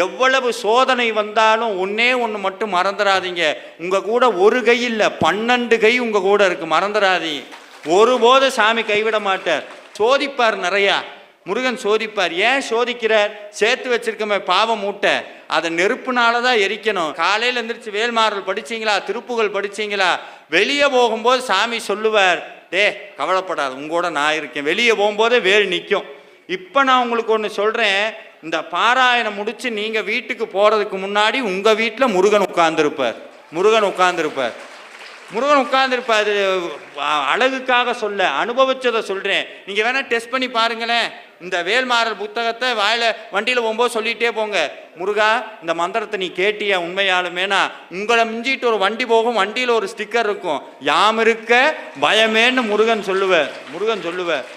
எவ்வளவு சோதனை வந்தாலும் ஒன்னே ஒன்று மட்டும் மறந்துடாதீங்க, உங்கள் கூட ஒரு கை இல்லை 12 கை உங்கள் கூட இருக்கு, மறந்துடாதீங்க. ஒருபோது சாமி கைவிட மாட்டார். சோதிப்பார் நிறையா, முருகன் சோதிப்பார். ஏன் சோதிக்கிறார்? சேர்த்து வச்சிருக்கமே பாவம் மூட்டை, அதை நெருப்புனால தான் எரிக்கணும். காலையில் எழுந்திரிச்சு வேல்மாறல் படிச்சிங்களா, திருப்புகள் படிச்சிங்களா, வெளியே போகும்போது சாமி சொல்லுவார், டே கவலைப்படாது, உங்களோட நான் இருக்கேன். வெளியே போகும்போதே வேல் நிற்கும். இப்போ நான் உங்களுக்கு ஒன்று சொல்கிறேன், இந்த பாராயணம் முடித்து நீங்கள் வீட்டுக்கு போகிறதுக்கு முன்னாடி உங்கள் வீட்டில் முருகன் உட்கார்ந்துருப்பார். முருகன் உட்கார்ந்துருப்பார். அழகுக்காக சொல்ல, அனுபவிச்சதை சொல்கிறேன். நீங்கள் வேணால் டெஸ்ட் பண்ணி பாருங்களேன். இந்த வேல்மாறல் புத்தகத்தை வண்டியில் போகும்போது சொல்லிகிட்டே போங்க, முருகா இந்த மந்திரத்தை நீ கேட்டியா உண்மையாலுமேனா? உங்களை மிஞ்சிட்டு ஒரு வண்டி போகும், வண்டியில் ஒரு ஸ்டிக்கர் இருக்கும், யாம் இருக்க பயமேன்னு முருகன் சொல்லுவார்.